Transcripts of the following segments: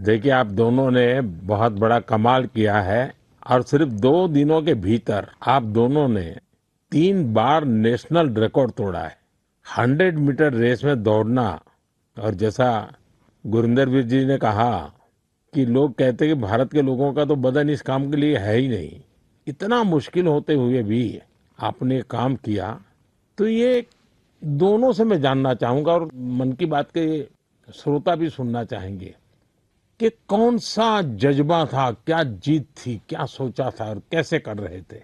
देखिए, आप दोनों ने बहुत बड़ा कमाल किया है और सिर्फ 2 दिनों के भीतर आप दोनों ने 3 बार नेशनल रिकॉर्ड तोड़ा है। 100 मीटर रेस में दौड़ना। और जैसा गुरिंदर वीर जी ने कहा कि लोग कहते हैं कि भारत के लोगों का तो बदन इस काम के लिए है ही नहीं। इतना मुश्किल होते हुए भी आपने काम किया। तो ये दोनों से मैं जानना चाहूंगा और मन की बात के श्रोता भी सुनना चाहेंगे कि कौन सा जज्बा था, क्या जीत थी, क्या सोचा था और कैसे कर रहे थे।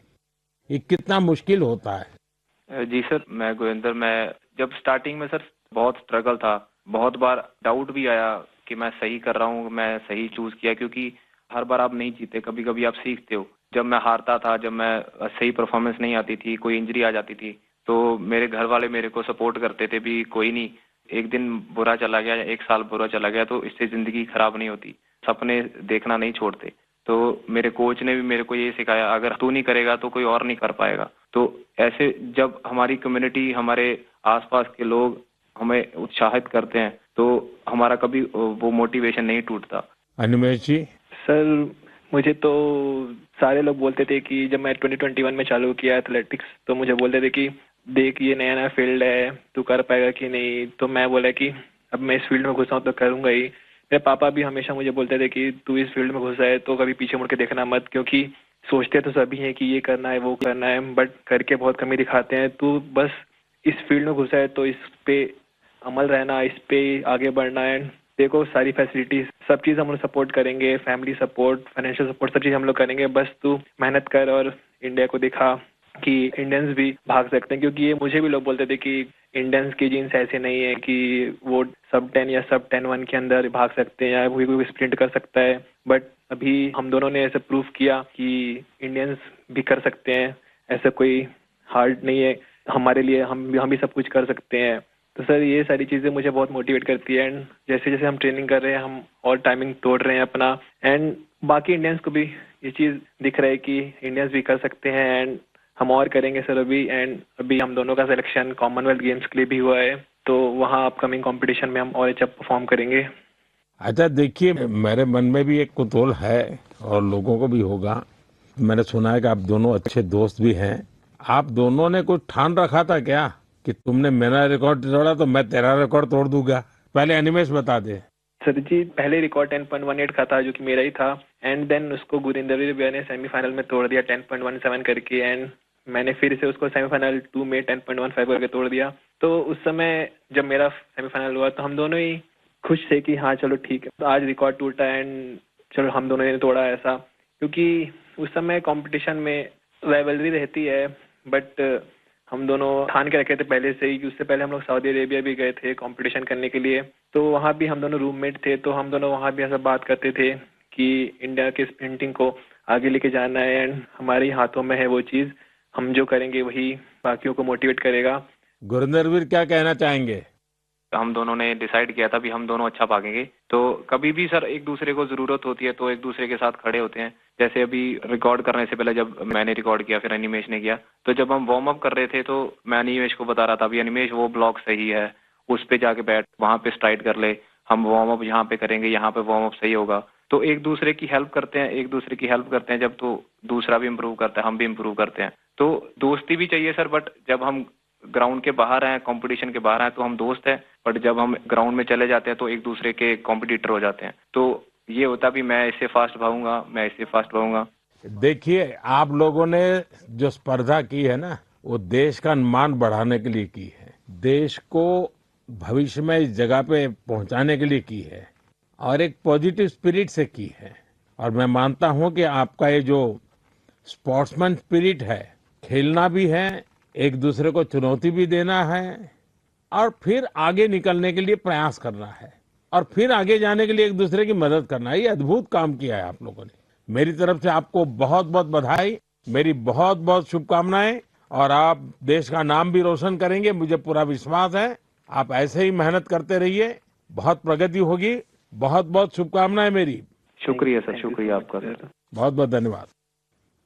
ये कितना मुश्किल होता है। जी सर, मैं गुरिंदर, मैं जब स्टार्टिंग में सर बहुत स्ट्रगल था, बहुत बार डाउट भी आया कि मैं सही कर रहा हूँ, मैं सही चूज किया, क्योंकि हर बार आप नहीं जीते, कभी कभी आप सीखते हो। जब मैं हारता था, जब मैं सही परफॉर्मेंस नहीं आती थी, कोई इंजरी आ जाती थी, तो मेरे घर वाले मेरे को सपोर्ट करते थे भी, कोई नहीं, एक दिन बुरा चला गया या एक साल बुरा चला गया तो इससे जिंदगी खराब नहीं होती, सपने देखना नहीं छोड़ते। तो मेरे कोच ने भी मेरे को ये सिखाया, अगर तू नहीं करेगा तो कोई और नहीं कर पाएगा। तो ऐसे जब हमारी कम्युनिटी, हमारे आसपास के लोग हमें उत्साहित करते हैं तो हमारा कभी वो मोटिवेशन नहीं टूटता। अनिमेश जी। सर, मुझे तो सारे लोग बोलते थे कि जब मैं 2021 में चालू किया एथलेटिक्स, तो मुझे बोलते थे कि देख, ये नया नया फील्ड है, तू कर पाएगा कि नहीं। तो मैं बोला कि अब मैं इस फील्ड में घुसा हूँ तो करूंगा ही। मेरे पापा भी हमेशा मुझे बोलते थे कि तू इस फील्ड में घुसा है तो कभी पीछे मुड़ के देखना मत, क्योंकि सोचते तो सभी हैं कि ये करना है वो करना है, बट करके बहुत कमी दिखाते हैं। तू बस इस फील्ड में घुसा है तो इस पे अमल रहना, इस पे आगे बढ़ना है। देखो, सारी फैसिलिटीज, सब चीज हम लोग सपोर्ट करेंगे, फैमिली सपोर्ट, फाइनेंशियल सपोर्ट, सब चीज हम लोग करेंगे। बस तू मेहनत कर और इंडिया को दिखा कि इंडियंस भी भाग सकते हैं। क्योंकि ये मुझे भी लोग बोलते थे कि इंडियंस की जीन्स ऐसे नहीं है कि वो सब 10 या सब 10-1 के अंदर भाग सकते हैं या कोई स्प्रिंट कर सकता है। बट अभी हम दोनों ने ऐसे प्रूफ किया कि इंडियंस भी कर सकते हैं, ऐसा कोई हार्ड नहीं है हमारे लिए, हम भी सब कुछ कर सकते हैं। तो सर, ये सारी चीज़ें मुझे बहुत मोटिवेट करती है। एंड जैसे जैसे हम ट्रेनिंग कर रहे हैं, हम और टाइमिंग तोड़ रहे हैं अपना, एंड बाकी इंडियंस को भी ये चीज़ दिख रहा है कि इंडियंस भी कर सकते हैं। एंड हम और करेंगे सर अभी। एंड अभी हम दोनों का सिलेक्शन कॉमनवेल्थ गेम्स के लिए भी हुआ है, तो वहाँ अपकमिंग कंपटीशन में हम और अच्छा परफॉर्म करेंगे। अच्छा, देखिए, मेरे मन में भी एक कुतूहल है और लोगों को भी होगा। मैंने सुना है कि आप दोनों अच्छे दोस्त भी हैं। आप दोनों ने कुछ ठान रखा था क्या कि तुमने मेरा रिकॉर्ड तोड़ा तो मैं तेरा रिकॉर्ड तोड़ दूंगा। पहले अनिमेश बता दे। सर जी, पहले रिकॉर्ड 10.18 का था, जो कि मेरा ही था। एंड देन उसको गुरिंदर भैया ने सेमीफाइनल में तोड़ दिया 10.17 करके। एंड मैंने फिर से उसको सेमीफाइनल 2 में 10.15 करके तोड़ दिया। तो उस समय जब मेरा सेमीफाइनल हुआ तो हम दोनों ही खुश थे कि हाँ चलो ठीक है, तो आज रिकॉर्ड टूटा एंड चलो हम दोनों ने तोड़ा ऐसा। क्योंकि उस समय कंपटीशन में राइवलरी रहती है, बट हम दोनों ठान के रखे थे पहले से ही कि उससे पहले हम लोग सऊदी अरेबिया भी गए थे कंपटीशन करने के लिए। तो वहाँ भी हम दोनों रूममेट थे, तो हम दोनों वहाँ भी ऐसा बात करते थे कि इंडिया के स्प्रिंटिंग को आगे लेके जाना है एंड हमारे ही हाथों में है वो चीज़। हम जो करेंगे वही बाकियों को मोटिवेट करेगा। गुरिंदरवीर क्या कहना चाहेंगे। हम दोनों ने डिसाइड किया था भी हम दोनों अच्छा भागेंगे। तो कभी भी सर एक दूसरे को जरूरत होती है तो एक दूसरे के साथ खड़े होते हैं। जैसे अभी रिकॉर्ड करने से पहले जब मैंने रिकॉर्ड किया, फिर अनिमेश ने किया, तो जब हम वार्म अप कर रहे थे तो मैं अनिमेश को बता रहा था, अभी अनिमेश वो ब्लॉक सही है, उस पे जाके बैठ, वहां पे स्ट्राइड कर ले, हम वार्म अप यहाँ पे करेंगे, यहाँ पे वार्म अप सही होगा। तो एक दूसरे की हेल्प करते हैं, एक दूसरे की हेल्प करते हैं जब, तो दूसरा भी इम्प्रूव करता है, हम भी इम्प्रूव करते हैं। तो दोस्ती भी चाहिए सर, बट जब हम ग्राउंड के बाहर हैं, कंपटीशन के बाहर हैं, तो हम दोस्त हैं, बट जब हम ग्राउंड में चले जाते हैं तो एक दूसरे के कॉम्पिटिटर हो जाते हैं। तो ये होता भी, मैं इससे फास्ट भागूंगा, मैं इससे फास्ट भागूंगा। देखिए, आप लोगों ने जो स्पर्धा की है ना, वो देश का मान बढ़ाने के लिए की है, देश को भविष्य में इस जगह पे पहुंचाने के लिए की है और एक पॉजिटिव स्पिरिट से की है। और मैं मानता हूं कि आपका ये जो स्पोर्ट्समैन स्पिरिट है, खेलना भी है, एक दूसरे को चुनौती भी देना है और फिर आगे निकलने के लिए प्रयास करना है और फिर आगे जाने के लिए एक दूसरे की मदद करना है। ये अद्भुत काम किया है आप लोगों ने। मेरी तरफ से आपको बहुत बहुत बधाई, मेरी बहुत बहुत शुभकामनाएं। और आप देश का नाम भी रोशन करेंगे, मुझे पूरा विश्वास है। आप ऐसे ही मेहनत करते रहिए, बहुत प्रगति होगी। बहुत बहुत शुभकामनाएं मेरी। शुक्रिया सर, शुक्रिया आपका सर। बहुत बहुत धन्यवाद।